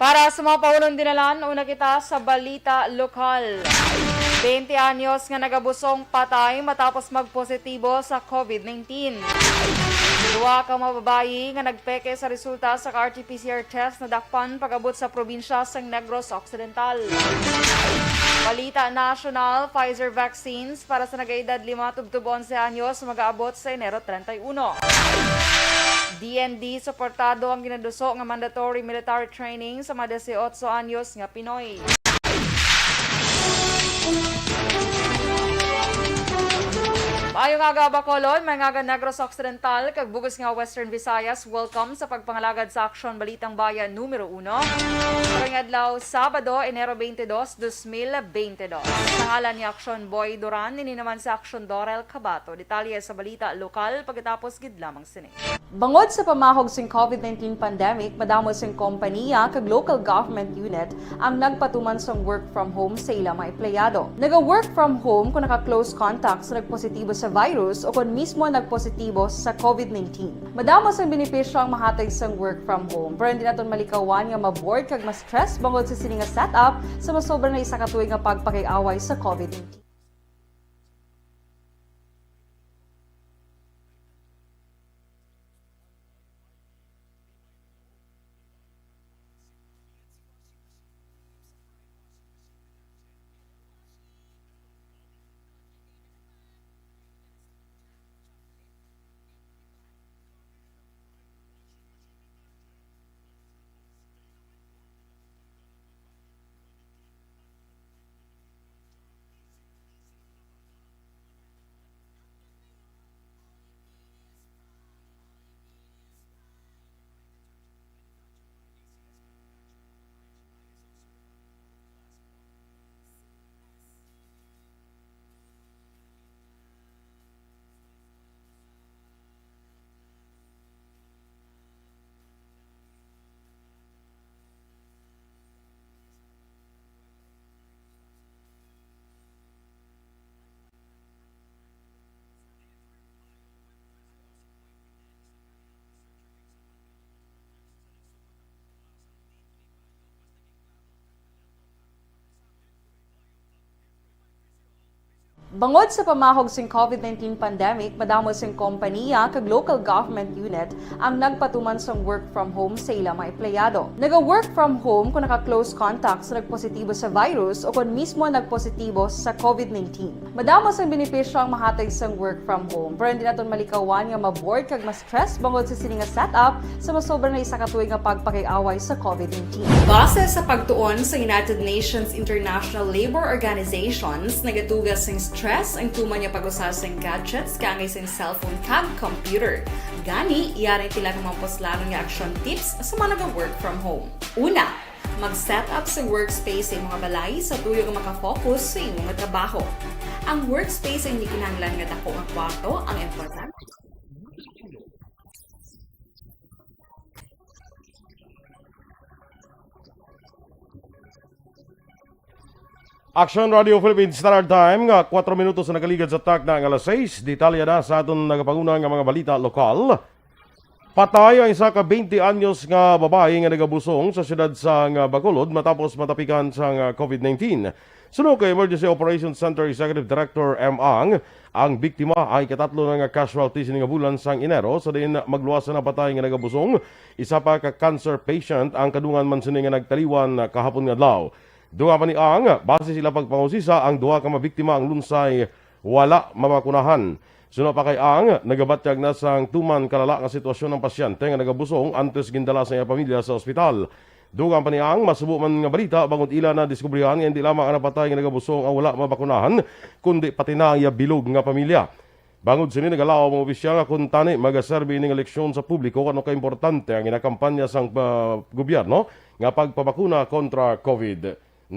Para sa mga paunong dinalan, una kita sa balita lokal. 20 anyos nga nagabusong patay matapos magpositibo sa COVID-19. Duwa ka mga babayi nga nagpeke sa resulta sa RT-PCR test na dakpan pag-abot sa probinsya sa Negros Occidental. Balita national, Pfizer vaccines para sa nag-edad 5-11 anyos mag-aabot sa Enero 31. DND suportado ang ginaduso nga mandatory military training sa mga 18 anyos nga Pinoy. Maayong aga Bacolod, may nga Negros Occidental, kag bugos nga Western Visayas, welcome sa pagpangalagad sa Aksyon Balitang Bayan numero 1. Karong adlaw Sabado, Enero 22, 2022. Sa ngalan ni Aksyon Boy Duran, nini naman sa Aksyon Dorel Cabato. Detalye sa balita lokal pagkatapos gid lamang sini. Bangod sa pamahog sing COVID-19 pandemic, madamo sing kompanya kag local government unit ang nagpatuman sang work from home sa ilang mga empleyado. Naga-work from home kung naka-close contact sa nagpositibo sa virus o kung mismo nagpositibo sa COVID-19. Madamo sang benepisyo ang mahatag sang work from home, pero hindi naton malikawan nga ma-bored kag ma-stress bangod sa sini nga setup sa masobra na isa ka tuig nga pagpakiaway sa COVID-19. Bangod sa pamahog sing COVID-19 pandemic, madamo sing kompanya kag local government unit ang nagpatuman sang work from home sa ilang mga empleyado. Naga-work from home kung naka-close contact sa nagpositibo sa virus o kung mismo nagpositibo sa COVID-19. Madamo sang benepisyo ang mahatag sang work from home, pero hindi naton malikawan nga ma-bored kag ma-stress bangod sa sini nga setup sa masobra na isa ka tuig nga pagpakiaway sa COVID-19. Base sa pagtuon sa United Nations International Labour Organizations, nagatugas sing stress ang tuman niya pag-usas ng gadgets kangay sa cellphone kag computer. Gani, iyaray tila ng mga poslanong nga action tips sa mga nag-work from home. Una, mag-set up sa workspace sa mga balay sa tuyo nga makafocus sa imong nga trabaho. Ang workspace ay hindi kinahanglan nga dako nga kwarto ang importante. Action Radio Philippines Standard Time nga 4 minutos na nakaligad sa tak na alas 6. Detalya na sa aton nagapanguna nga mga balita lokal. Patay ang isa ka 20 anyos nga babae nga nagabusong sa siyudad sa Bacolod matapos matapikan sa COVID-19. Suno kay Emergency Operations Center Executive Director M. Ang biktima ay katatlo na nga casualty sining bulan sang Enero sa diin magluwas na patay nga nagabusong. Isa pa ka cancer patient ang kadungan man sini nga nagtaliwan kahapon nga adlaw. Duha pa ni Ang, base sila pagpangusisa ang duha ka mabiktima ang lunsay wala mabakunahan. Suna pa kay Ang, nagabatyag na sang tuman kalala nga sitwasyon ng pasyente nga nagabusong antes gindala sa iya pamilya sa ospital. Dugang pa ni Ang, masubo man nga balita bangod ila na diskubrihan nga hindi lamang ang napatay nga nagabusong ang wala mabakunahan, kundi pati na iya bilog nga pamilya. Bangod sini nagalaw mga opisyal nga kung tani magaserbi ning eleksyon sa publiko ano ka-importante ang inakampanya sang gobyerno nga pagpabakuna kontra COVID-19.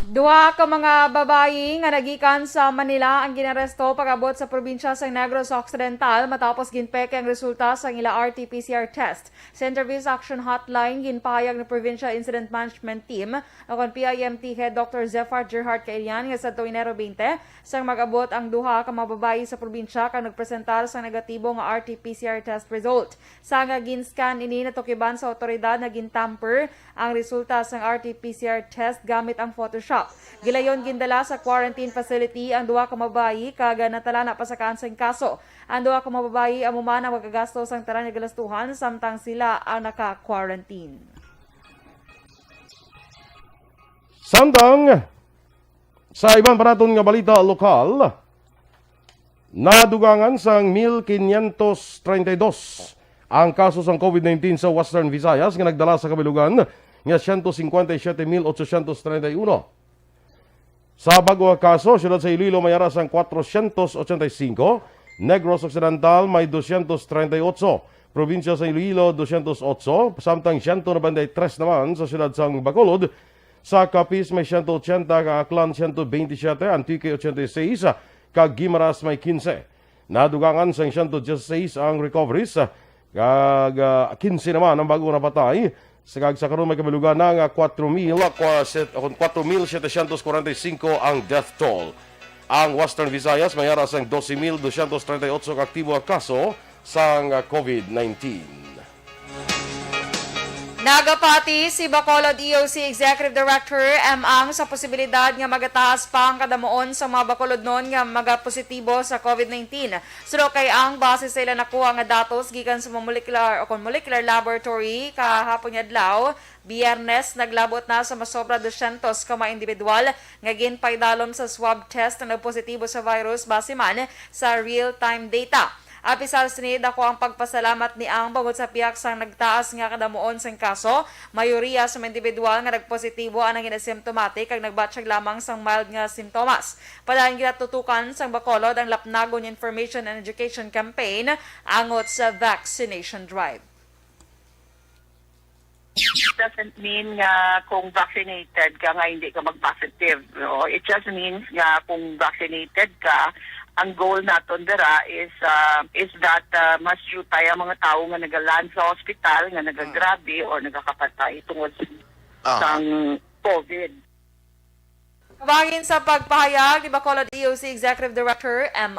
Duha ka mga babayi nga nagikan sa Manila ang ginaresto pag-abot sa probinsya sa Negros Occidental matapos ginpeke ang resulta sa ila RT-PCR test. Sa Interviews Action Hotline, ginpahayag ng Provincial Incident Management Team o PIMT Head Dr. Zephyr Gerhard Kailian nga sa Enero 20 sang mag-abot ang duha ka mga babayi sa probinsya kang nagpresentar sa negatibo nga RT-PCR test result. Sa nga ginscan ini natukiban sa otoridad na gintamper ang resulta sa RT-PCR test gamit ang Photoshop. Gilayon gindala sa quarantine facility ang duha ka mababayi kag natala na pa sa kansang kaso. Ang duha ka mababayi amuman ang magagastos ang taran nga galastuhan samtang sila ang naka-quarantine. Samtang sa ibang paraton nga balita lokal, nadugangan sang 1,532 ang kaso sang COVID-19 sa Western Visayas nga nagdala sa kabilugan nga 157,831. Sa bago nga kaso, siyudad sa Iloilo may aras ang 485, Negros Occidental may 238, probinsya sa Iloilo 208, samtang 193 naman sa siyudad sa Bacolod. Sa Capiz may 180, Aklan 127, Antique 86, kag Guimaras may 15. Nadugangan sa 116 ang recoveries, kag 15 naman ang bago na patay. Sa karon may kabilugan ng 4,745 ang death toll. Ang Western Visayas may aras ang 12,238 aktibo ang kaso sa COVID-19. Nagapati si Bacolod EOC Executive Director Ang sa posibilidad nga magataas pa ang kadamoon sa mga Bacolod noon nga magapositibo sa COVID-19. Suro kay ang base sa ila nakuha nga datos gikan sa molecular laboratory kahapon adlaw, Biyernes naglabot na sa masobra 200 ka mga individual nga ginpaydalom sa swab test na positibo sa virus base man sa real-time data. Apisal sinid ako ang pagpasalamat ni Ang bangod sa piyak sang nagtaas nga kadamuon sang kaso. Mayoriya sa mga individual nga nagpositibo ang asymptomatic kag nagbatsyag lamang sang mild nga simptomas. Padayon ginatutukan sang Bacolod ang Lapnagon Information and Education Campaign angot sa vaccination drive. Doesn't mean nga kung vaccinated ka nga hindi ka mag-positive. No? It just means nga kung vaccinated ka, ang goal naton dara is that mas yu tayo mga tao nga nagaland sa hospital nga nagagrabe or nagakapatay tungod sa COVID. Kabagin sa pagpahayag ni Bacolod EOC Executive Director Ang.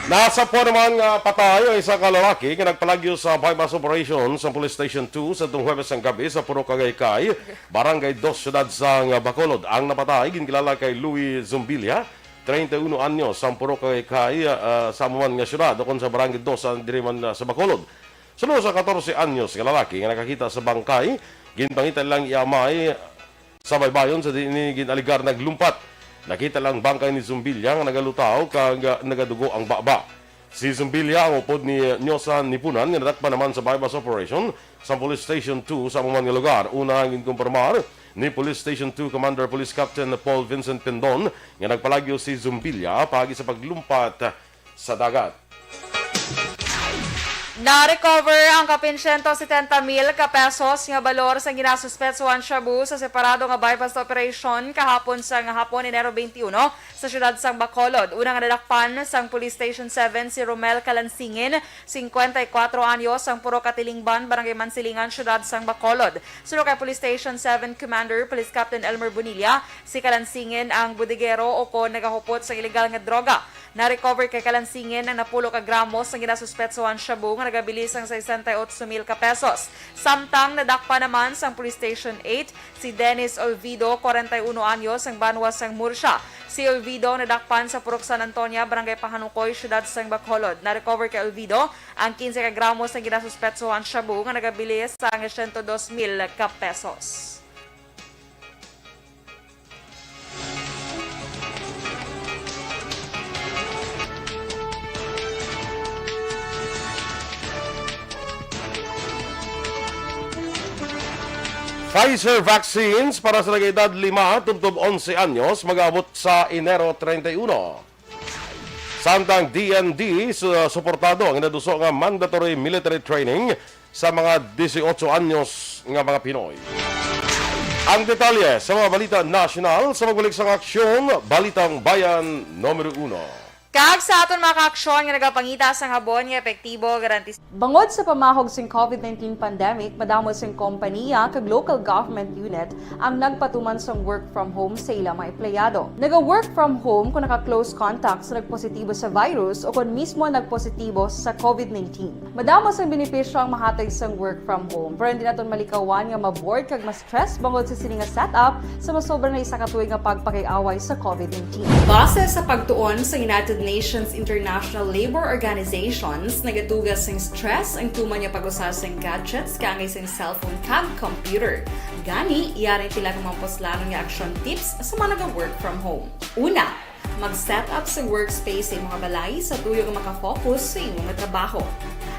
Nasa po naman nga patay ang isang kalalaki nga nagpalagyo sa bypass operation sa Police Station 2 sa itong Huwebes ng gabi sa Puro Cagaykay, Barangay 2, Syudad sa Bacolod. Ang napatay, ginkilala kay Louis Zumbilia, 31 anyos, sa Puro Cagaykay, sa amuman nga syudad, kung sa Barangay 2 sa Diriman sa Bacolod. Sunod sa 14 anyos nga lalaki nga nakakita sa bangkay, ginpangitan lang iamay sa baybayon sa ginaligar naglumpat. Nakita lang bangkay ni Zumbilia nga nagalutaw kag nagadugo ang baba. Si Zumbilia ang upod ni Nyosan Nipunan nga nadakpan naman sa bypass operation sa Police Station 2 sa amuman nga lugar. Una ang inkumpirmar ni Police Station 2 Commander Police Captain Paul Vincent Pendon nga nagpalagyo si Zumbilia pagi sa paglumpat sa dagat. Na-recover ang kapin 170,000 ka pesos nga balor sa ginasuspetsuhan shabu sa separado nga bypass operation kahapon sa hapon Enero 21 sa siyudad sang Bacolod. Unang nadakpan sang Police Station 7 si Romel Calansingin, 54 anyos, sang Puro Katilingban, Barangay Mansilingan, siyudad sang Bacolod. Sunod kay Police Station 7 Commander Police Captain Elmer Bonilla, si Calansingin ang budigero o ko nagahupot sa ilegal nga droga. Na-recover kay Calansingin ang napulo ka gramos ng ginasuspetsuhan shabu nga nagabilis ang 68,000 ka pesos. Samtang nadakpa naman sa Police Station 8 si Dennis Olvido, 41 anyos, ang Banwas sang Murcia. Si Olvido nadakpan sa Purok San Antonio, Barangay Pahanukoy, siyudad sang Bacolod. Na-recover kay Olvido ang 15 ka gramos ng ginasuspetsuhan shabu nga nagabilis sa 102,000 ka pesos. Pfizer vaccines para sa nag-edad 5 tubtob 11 anyos mag-abot sa Enero 31. Samtang DND suportado ang inaduso nga mandatory military training sa mga 18 anyos nga mga Pinoy. Ang detalye sa mga balita national sa magbalik sa aksyon, Balitang Bayan numero 1. Kag sa aton mga kaaksyon nga nagapangita sa habon nga epektibo garantis Bangod sa pamahog sing COVID-19 pandemic, madamo sing kompanya kag local government unit ang nagpatuman sang work from home sa ilang mga empleyado. Naga-work from home kung naka-close contact sa nagpositibo sa virus o kung mismo nagpositibo sa COVID-19. Madamo sang benepisyo ang mahatag sang work from home, pero hindi naton malikawan nga ma-bored kag ma-stress bangod sa sini nga setup sa masobra na isa ka tuig nga pagpakiaway sa COVID-19. Base sa pagtuon sa United Nations International Labor Organizations, nagatugas ng stress ang tuman niya pag-usas ng gadgets kangay sa cellphone kag computer. Gani, iyarin tila ng mga poslanong nga action tips sa mga nag-work from home. Una, mag-set up sa workspace sa mga balay sa tuyo nga makafocus sa inyong nga trabaho.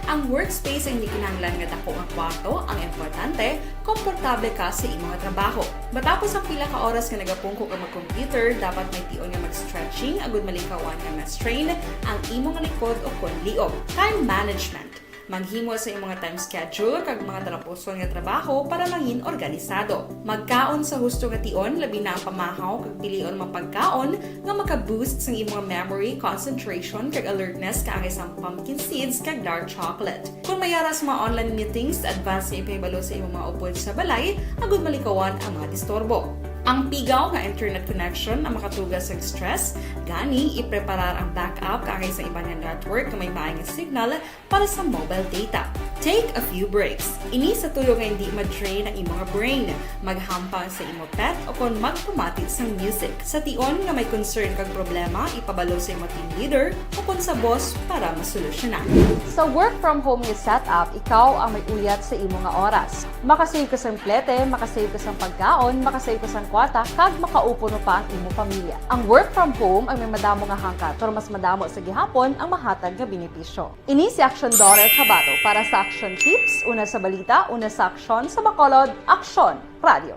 Ang workspace ay hindi kinahanglan nga dako ang kwarto, ang importante, komportable ka sa imong nga trabaho. Matapos ang pila ka oras nga nagapungko ka mag-computer, dapat may tion nga mag-stretching agud malikawan nga ma-strain ang imong likod o konliog. Time management. Maghimo sa imong mga time schedule kag mga talapuson nga trabaho para mangin organisado. Magkaon sa husto nga tion, labi na ang pamahaw kag pilion mapagkaon nga maka-boost sa imong memory, concentration kag alertness kaangay sa pumpkin seeds kag dark chocolate. Kung mayaras mga online meetings, advance sa ipahibalo sa imong mga upod sa balay, agud malikawan ang mga disturbo. Ang pigaw nga internet connection ang makatugas sa stress, gani ipreparar ang backup kaangay sa ibang nga network nga may maayong signal para sa mobile data. Take a few breaks. Ini sa tuyo nga hindi ma-drain ang imong brain, maghampang sa imong pet o kon magpumati sa music. Sa tion nga may concern kag problema, ipabalo sa imong team leader o kon sa boss para masolusyonan. Sa work from home nga setup, ikaw ang may uyat sa imong nga oras. Makasave ka sa plete, makasave ka sa pagkaon, makasave ka sa kwata, kag makaupo no pa ang imong pamilya. Ang work from home ay may madamo nga hangkat, pero mas madamo sa gihapon ang mahatag nga benepisyo. Ini si Action Dorel Cabato para sa Action Tips, una sa balita, una sa aksyon, sa Bacolod, Aksyon Radio.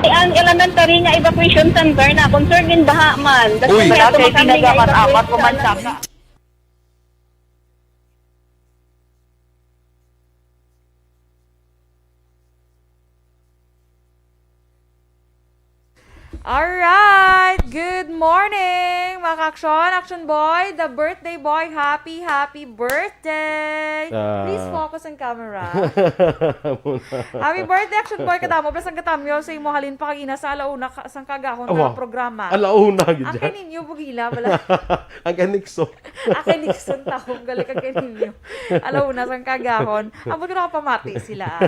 Ang elementary nga evacuation center na concern din baha man. Uy, kaya pinagamat-amat pumansak na. Alright! Good morning, mga kaaksyon. Action boy, the birthday boy. Happy birthday! Please focus ang camera. Happy birthday, action boy. Kadamo, plus ang katamyo sa imo halin pa kagina sa alauna sang kagahon na programa. Alauna, gid. Akin ninyo, bugila, bala. Ang kanikso. Akin Nixon tahong galing kag ninyo. Alauna sang kagahon. Amo ko na pamati sila.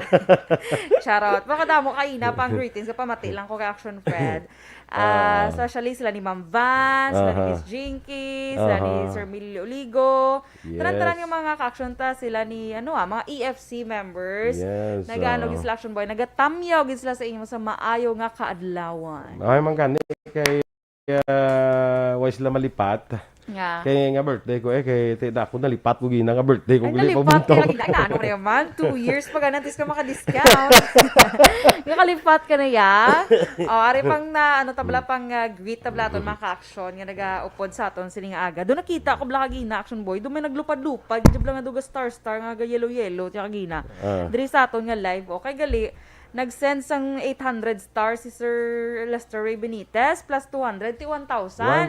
Charot. Baka damo kaina pang greetings ka pamati lang ko kay Action Fred. Especially sila ni Ma'am Van, sila ni Miss Jinky, sila ni Sir Millie Oligo. Yes. Tanan-tanan yung mga ka-action ta, sila ni mga EFC members. Yes. Nagano gid sila Action Boy, nagatamyaw gid sila sa inyo sa maayo nga kaadlawan. Ay, man gani kay way sila malipat. Nga. Kaya nga birthday ko kay tida ako nalipat ko gina nga birthday ko Ay, gali nalipat pabuntaw. kaya kita ano naman 2 years pa ganantis ka maka-discount. Nga kalipat ka na ya. Ari pang na tabla pang greet tabla ton mga ka-action nga nagaupod sa aton sining aga. Do nakita ko bla kagina Action Boy, do may naglupad-lupad, gid bla nga duga star nga yellow tiya kagina. Diri sa aton nga live okay gali. Nag-send sang 800 stars si Sir Lester Ray Benitez plus 200 ti 1,000.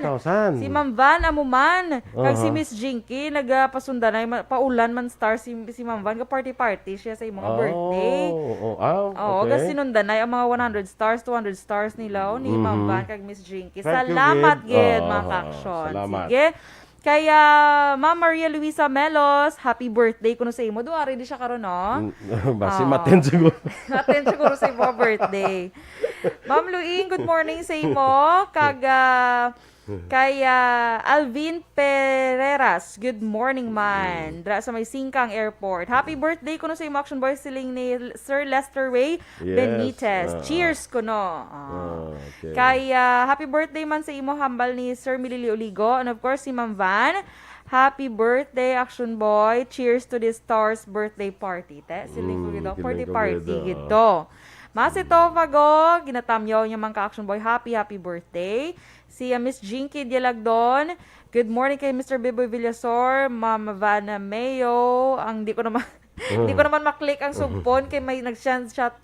1,000. Si Ma'am Van amuman. Kag si Miss Jinky nagapasunda na paulan man star si Ma'am Van ka party siya sa imong birthday. Okay. Kasi sinundan na ang mga 100 stars, 200 stars nila ni Ma'am Van kag Miss Jinky. Thank you, Salamat Gid. gid mga ka-action. Salamat. Sige. Kaya Ma'am Maria Luisa Melos, happy birthday kuno sa imo. Duari di siya karon no. Basi maten siguro. Aten siguro sa imo birthday. Ma'am Luing, good morning sa imo. Kaya Alvin Pereras, good morning man. Dra sa may Singkang Airport. Happy birthday kuno sa imo Action Boy siling ni Sir Lester Ray Benitez. Cheers kuno. Okay. Kaya happy birthday man sa imo hambal ni Sir Millie Oligo and of course si Ma'am Van. Happy birthday, Action Boy. Cheers to this Stars birthday party. Siling ko gito. Party gito. Mas ito, Fago. Ginatamyaw niya mga ka-Action Boy. Happy birthday. Si Miss Jinky Dialagdon. Good morning kay Mr. Biboy Villasor. Ma'am Vanna Mayo. Ang di ko naman Hindi ko naman maklik ang sumpon kay may nag-send siya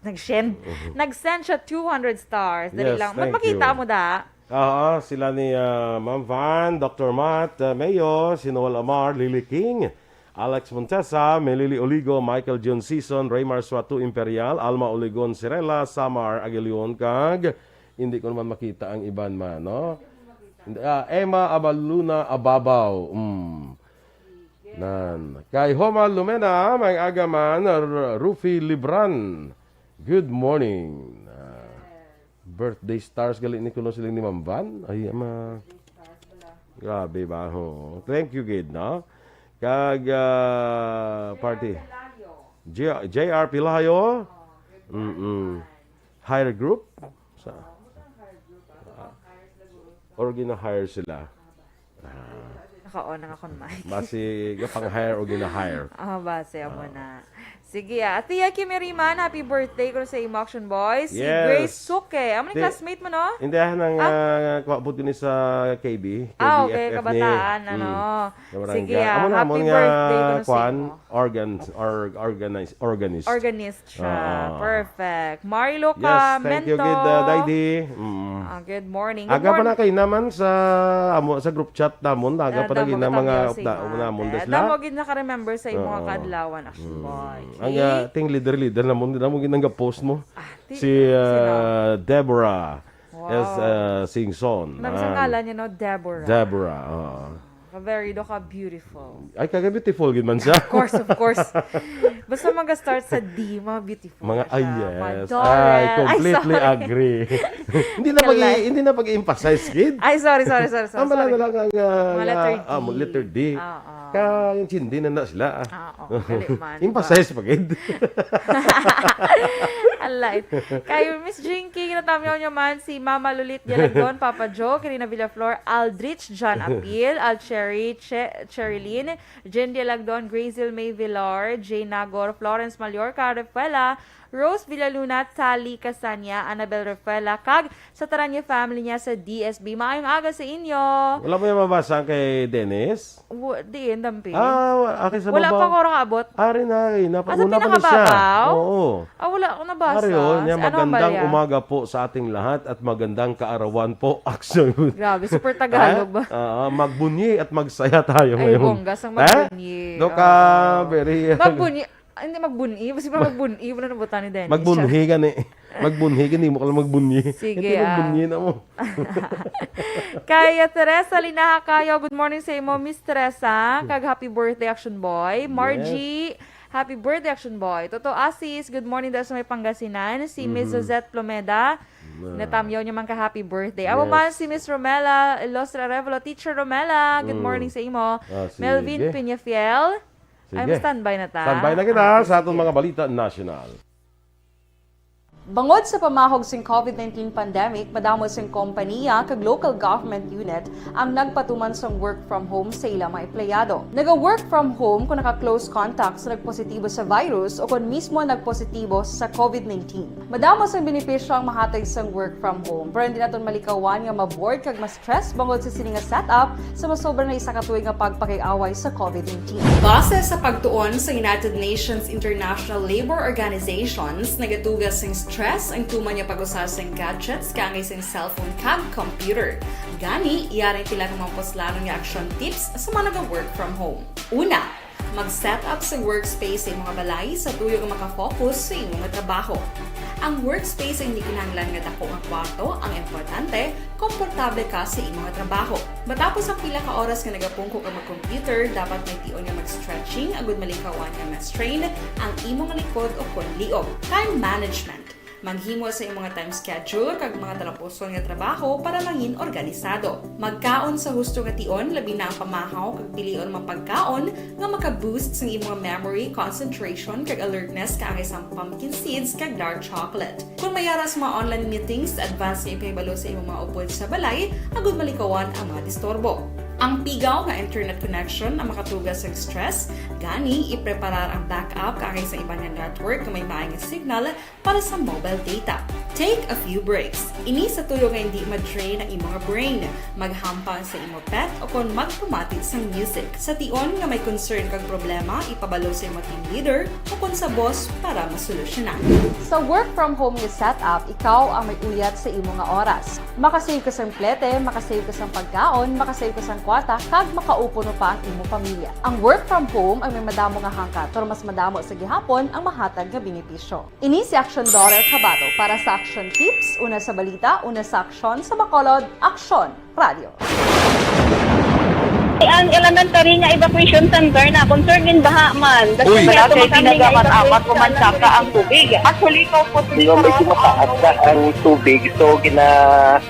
200 stars. Dali Yes, lang. thank Magpakita you. mo da. Oo, sila ni Ma'am Van, Dr. Matt, Mayo, Sinol Amar, Lily King, Alex Montesa, Melili Oligo, Michael John Season, Raymar Suatu Imperial, Alma Oligon Sirela, Samar Aguilion Kag. Hindi ko naman makita ang iban man, no? Emma Abaluna Ababaw. Nan. Kay Homa Lumena, may agaman, Rufi Libran. Good morning. Birthday stars gali ni kuno sila ni Ma'am Van. Ay, ama. Grabe ba ho. Thank you, Gid, no? Kag party. JR Pilayo. Hire group. Sa or gina-hire sila. Naka-on ang akong mic. Basi pang-hire o gina-hire. Base mo na. Sige, Ate Yaki Meriman, happy birthday ko sa imo Action Boys. Si Yes. Grace Suke. Amo ni Di- classmate mo, no? Hindi ng kwabot ni sa KB. Okay, KBFF kabataan, ni. ano. Barangay. Sige, Amo na, happy birthday ko sa kwan, imo. organist. Organist siya. Oo. Perfect. Marilo Yes, ka, thank you, Mento. good Daydi. Good morning. Good Aga pa na morning. kayo naman sa group chat namon. Aga pa na gina mga namon Damo desla. gid naka-remember sa imo Oo. nga kadlawan, Action Boy. Ang ting leader namon ginang post mo. Ti- Si Deborah as Singson. Nang sa ngalan niya, no? Deborah. Deborah. Oo. Very do ka beautiful. Ay, kaga-beautiful gid man siya. Of course. Basta mag-start sa D, mga beautiful Mga na siya. yes. Dorel. Ay, completely sorry. agree. Kalay. hindi na pag-emphasize kid. Ay, sorry. Ang bala na lang ang letter D. letter D. Oo. Ka yung chindi na sila. Oo, galit man. Emphasize pa kid. Alright. Kayo, Miss Jinky, kinatamiyaw niyo man si Mama Lulit Dialagon, Papa Joe, Karina Villaflor, Aldrich, John Apil, Alcherry, Cherilyn, Jen Dialagdon, Grazel May Villar, Jay Nagor, Florence Mallorca, Rafaela, Rose Villaluna, Tali Casanya, Annabel Rafaela, kag sa Taranya family niya sa DSB. Maayong aga sa inyo. Wala mo yung mabasa kay Dennis? Di, dampi. Akin sa Wala baba. pa ko abot. Ari na, napauna pa na siya. pinakababaw? Oo. Wala ko nabasa. Ari yun, Ano ang magandang balya? umaga po sa ating lahat at magandang kaarawan po. Action. Grabe, super Tagalog ba? Magbunyi at magsaya tayo Ay, ngayon. bonggas ang magbunyi. Doka, very... Magbunyi. Hindi magbunyi. Basta pa magbunyi. Wala na buta ni Dennis. Magbunhi ka ni. Magbunhi ka ni mo ka lang magbunyi. Sige, Hindi magbunyi na mo. Kaya Teresa Linaha kayo. Good morning sa imo, Miss Teresa. Kag happy birthday, Action Boy. Margie, happy birthday, Action Boy. Toto Asis, good morning dahil sa may Pangasinan. Si Miss Zozette Plomeda. Natamyaw niya man ka happy birthday. Amo Yes. man si Miss Romela Ilostra Revelo. Teacher Romela, good morning sa imo. Sige. Melvin Peñafiel. I'm Sige. standby na ta. Standby na kita sa atong mga balita national. Bangod sa pamahog sing COVID-19 pandemic, madamo sing kompanya kag local government unit ang nagpatuman sang work from home sa ilang mga empleyado. Naga-work from home kung naka-close contacts na nagpositibo sa virus o kung mismo nagpositibo sa COVID-19. Madamo sang benepisyo ang mahatag sang work from home, pero hindi naton malikawan nga ma-bored kag ma-stress bangod sa sini nga setup sa masobra na isa ka tuig nga pagpakiaway sa COVID-19. Base sa pagtuon sa United Nations International Labor Organizations, nagatugas sing stress ang tuman niya pag-usar sa gadgets kangay sa cellphone kag computer. Gani, iyaring pila ng mga poslanong nga action tips sa mga nag-work from home. Una, mag-set up sa workspace sa mga balay sa tuyo nga makafocus sa imong nga trabaho. Ang workspace ay hindi kinahanglan nga dako nga kwarto, ang importante, komportable ka sa imong nga trabaho. Matapos ang pila ka oras nga nagapungko ka mag-computer, dapat may tion nga mag-stretching agud malikawan nga ma-strain ang imong likod o konliog. Time management. Maghimo sa imong mga time schedule kag mga talapuson nga trabaho para mangin organisado. Magkaon sa husto nga tion, labi na ang pamahaw kag pilion mapagkaon nga maka-boost sa imong memory, concentration kag alertness kaangay sa pumpkin seeds kag dark chocolate. Kung mayaras mga online meetings, advance nga ipahibalo sa imong mga upod sa balay, agud malikawan ang mga disturbo. Ang pigaw nga internet connection ang makatugas sa stress, gani ipreparar ang backup kaagay sa iba nga network nga may maayong signal para sa mobile data. Take a few breaks. Ini sa tuyo nga hindi ma-drain ang imong brain, maghampang sa imo pet o kon magpumati sa music. Sa tion nga may concern kag problema, ipabalo sa imo team leader o kon sa boss para masolusyonan. Sa work from home nga setup, ikaw ang may uyat sa imo nga oras. Makasave ka sa plete, makasave ka sa pagkaon, makasave ka sa kwata, kag makaupo no pa ang imo pamilya. Ang work from home ay may madamo nga hangkat, pero mas madamo sa gihapon ang mahatag nga benepisyo. Ini si Action Daughter Cabato para sa Action Tips, una sa balita, una sa aksyon, sa Bacolod, Action Radio. Ang elementary nga evacuation center na concern in baha man. Uy, Kasi dati tumakami nga ginagamat-amat evacuation kumansaka ang tubig. Actually, ikaw po Hindi mo medyo mataas na ang tubig. So,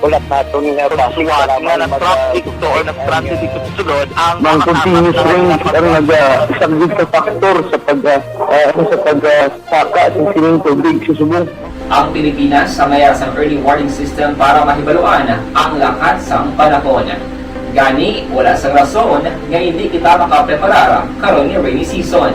ulat natin nga traffic para traffic to or nag-traffic dito sa sulod ang Mang continuous ring ang nag-isang sa factor sa pagsaka at sining tubig sa subong. Ang Pilipinas sa mayroon sa early warning system para mahibaluan ang lakas sa panahon. Gani, wala sa rason nga hindi kita makapreparar karon ni rainy season.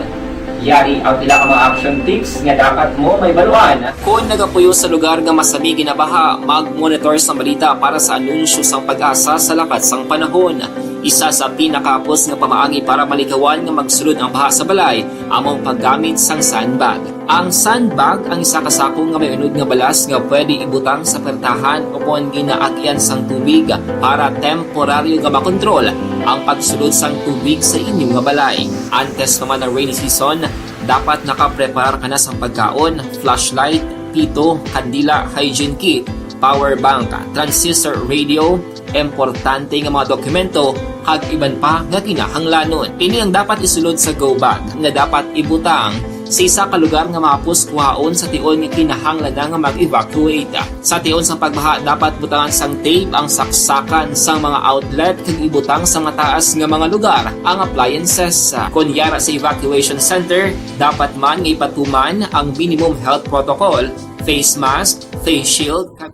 Yari ang pila ka mga action tips nga dapat mo may baluan. Kung nagapuyo sa lugar nga masabi ginabaha, mag-monitor sa balita para sa anunsyo sang pag-asa sa lakas sang panahon. Isa sa pinakapos nga pamaagi para malikawan nga magsulod ang baha sa balay, among paggamit sang sandbag. Ang sandbag ang isa kasakong nga may unod nga balas nga pwede ibutang sa pertahan o kung ginaagyan sang tubig para temporaryo nga makontrol ang pagsulod sang tubig sa inyong nga balay. Antes naman ng rainy season, dapat nakapreparar ka na sang pagkaon, flashlight, pito, kandila, hygiene kit, power bank, transistor radio, importante nga mga dokumento kag iban pa nga kinahanglanon. Ini ang dapat isulod sa go bag nga dapat ibutang sa isa ka lugar nga mapus kuhaon sa tion nga kinahanglan nga mag-evacuate. Sa tion sa pagbaha dapat butangan sang tape ang saksakan sang mga outlet kag ibutang sa mataas nga mga lugar ang appliances. Kunyara sa evacuation center, dapat man nga ipatuman ang minimum health protocol, face mask, face shield, kag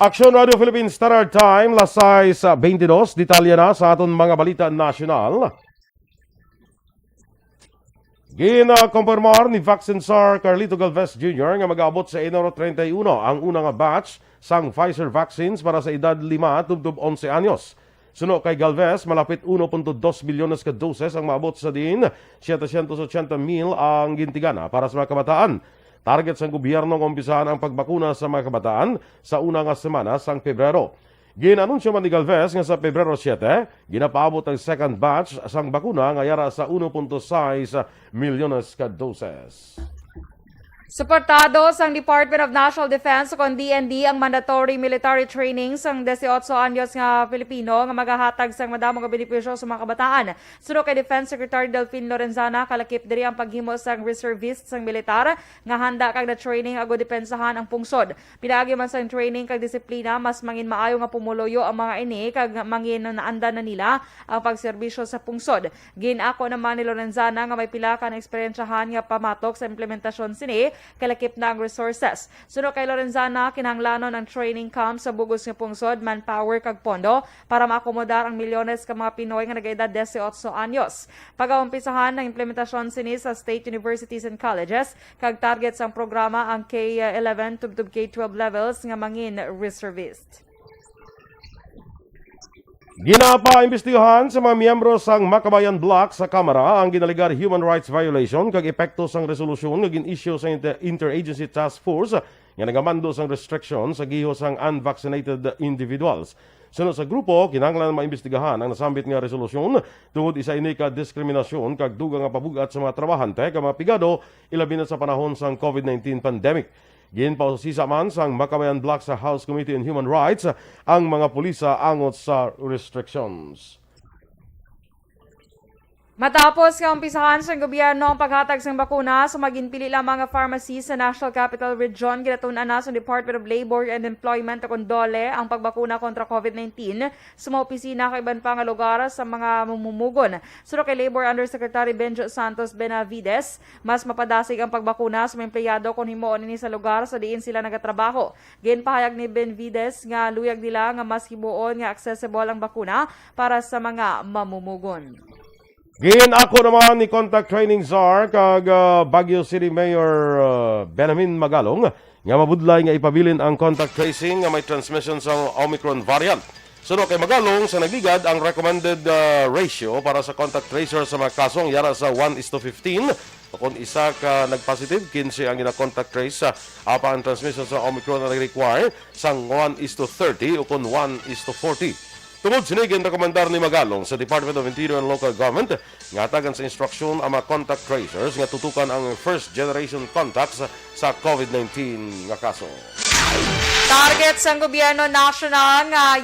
Action Radio Philippines Standard Time, lasay sa 22, detalye na sa aton mga balita nasyonal. Gina-kumpirmar ni Vaccine Czar Carlito Galvez Jr. nga mag-aabot sa Enero 31 ang unang batch sang Pfizer vaccines para sa edad 5 tubtob 11 anyos. Suno kay Galvez, malapit 1.2 bilyones ka doses ang maabot sa din, 780,000 ang gintigana para sa mga kabataan. Target sang gobyerno ng umpisahan ang pagbakuna sa mga kabataan sa una nga semana sang Pebrero. Ginanunsyo man ni Galvez nga sa Pebrero 7, ginapaabot ang second batch sang bakuna nga yara sa 1.6 milyones ka doses. Suportado sang Department of National Defense o DND ang mandatory military training sang 18 anyos nga Pilipino nga magahatag sang madamo nga benepisyo sa mga kabataan. Suno kay Defense Secretary Delfin Lorenzana, kalakip diri ang paghimo sang reservist sang militar nga handa kag na training ago depensahan ang pungsod. Pinaagi man sang training kag disiplina, mas mangin maayo nga pumuloyo ang mga ini kag mangin naandan na nila ang pagserbisyo sa pungsod. Ginako naman ni Lorenzana nga may pila ka na eksperyensyahan nga pamatok sa implementasyon sini kalakip na ang resources. Suno kay Lorenzana, kinahanglanon ang training camp sa bugos nga pungsod, manpower kag pondo para maakomodar ang milyones ka mga Pinoy nga nag-edad 18 anyos. Pag-aumpisahan ng implementasyon sini sa state universities and colleges, kag target sang programa ang K-11 tubtub K-12 levels nga mangin reservist. Ginapa-imbestigahan sa mga miyembro sang Makabayan Block sa Kamara ang ginaligar human rights violation kag epekto sang resolusyon nga gin-issue sa Interagency Task Force nga nagamando sang restriction sa giho sang unvaccinated individuals. Sunod sa grupo, kinahanglan maimbestigahan ang nasambit nga resolusyon tungod isa ini ka diskriminasyon kag dugang nga pabugat sa mga trabahante kag mga pigado ilabi na sa panahon sang COVID-19 pandemic. Ginpausisa man sang Makabayan Block sa House Committee on Human Rights ang mga pulisa angot sa restrictions. Matapos nga umpisahan sa gobyerno ang paghatag ng bakuna sa maginpili lamang mga pharmacies sa National Capital Region, ginatunan na sa Department of Labor and Employment o kondole ang pagbakuna kontra COVID-19 sa mga opisina kay iban pa nga lugar sa mga mamumugon. Suro kay Labor Undersecretary Benjo Santos Benavides, mas mapadasig ang pagbakuna sa mga empleyado kung himuon ini sa lugar sa diin sila nagatrabaho. Ginpahayag ni Benavides nga luyag nila nga mas himuon nga accessible ang bakuna para sa mga mamumugon. Ako naman ni Contact Training Czar kag Baguio City Mayor Benjamin Magalong nga mabudlay nga ipabilin ang contact tracing nga may transmission sa Omicron variant. Suno kay Magalong sa nagligad ang recommended ratio para sa contact tracer sa mga kasong yara sa 1:15. Kung isa ka nagpositive, 15 ang gina-contact trace sa apa ang transmission sa Omicron na require sang 1:30 o kung 1:40. Tungod sinigin rekomendar ni Magalong sa Department of Interior and Local Government nga tagan sa instruksyon ang mga contact tracers nga tutukan ang first generation contacts sa COVID-19 nga kaso. Target sa gobyerno national nga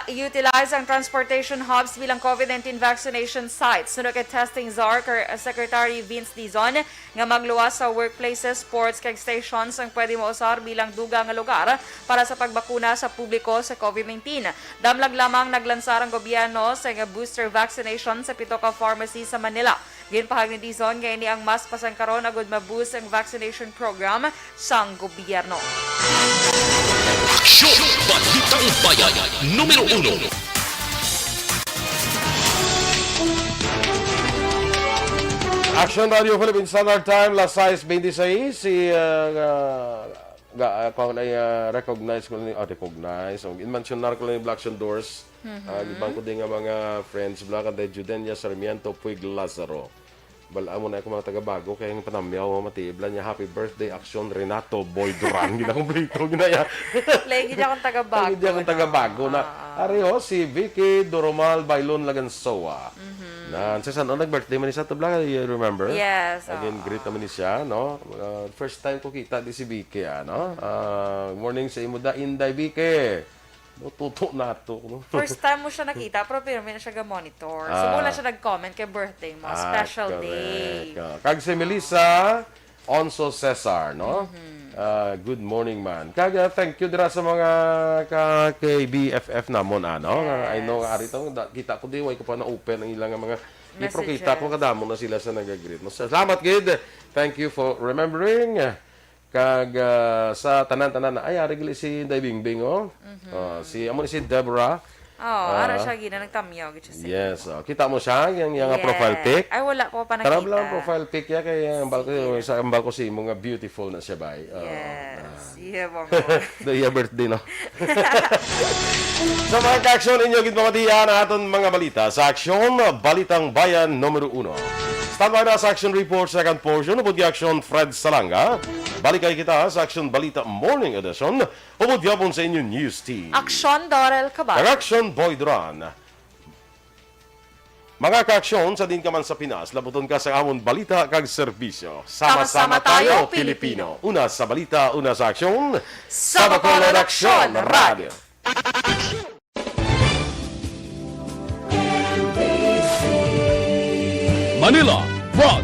utilize ang transportation hubs bilang COVID-19 vaccination sites. Sunod kay testing czar Secretary Vince Dizon nga magluwas sa workplaces, ports kag stations ang pwede mausar bilang duga nga lugar para sa pagbakuna sa publiko sa COVID-19. Damlag lamang naglansar ang gobyerno sa nga booster vaccination sa 7 ka pharmacy sa Manila. Ginpahag ni Dizon nga ini ang mas pasangkaron agud ma-boost ang vaccination program sa gobyerno. Aksyon! Balitang Bayan, numero 1. Action Radio Philippine Standard Time, las 6:26. Si kung ay recognize ko ni recognize. In-mentionar ko lang yung Black Doors. Ibang ko din nga mga friends, Black and Judenia Sarmiento Puig Lazaro. Balaan mo na ako mga taga-bago, kaya yung panamyaw, matibla niya, happy birthday, Aksyon Renato Boy Duran. Ginakomplito, ginaya. Lagi niya akong taga-bago. Lagi niya akong taga-bago na. Ariho, si Vicky Doromal Bailon Lagansoa. Na, sa saan, nag-birthday man siya, tabla, you remember? Yes. Again, greet naman siya, no? First time ko kita di si Vicky, no? Morning sa imo da, Inday Vicky. Tuto na to. First time mo siya nakita, pero may na siya ga-monitor. So, mula siya nag-comment kay birthday mo. Special day. Kag si Melissa Onso Cesar, no? Good morning, man. Kag thank you dira sa mga kay BFF namon, ano? I know, arito, kita ko di, way ko pa na-open ang ilang mga pero kita ko kadamo na sila sa nag-greet. Salamat, kid. Thank you for remembering. Kag sa tanan-tanan na ay regli si Day Bingbing, oh. Si amo ni si Deborah. Ara siya gina nagtamyaw gid siya. Yes, kita mo siya yung profile pic. Ay wala ko pa nakita. Tarab lang profile pic ya kay ang balko si mo nga beautiful na siya bay. Yes. Yeah, The birthday, no. Sa mga ka-aksyon inyo gid mamatiyan aton mga balita sa Aksyon Balitang Bayan numero 1. Standby na sa Action Report second portion upod Aksyon Fred Salanga. Balikay kita sa Action Balita Morning Edition upod yapon sa inyong news team. Aksyon Dorel Cabal. Action Boy Duran. Mga ka-aksyon sa din ka man sa Pinas, labuton ka sa amon balita kag serbisyo. Sama-sama tayo, Pilipino. Una sa balita, una sa aksyon. Sa Bacolod Aksyon Radio. Manila, Frog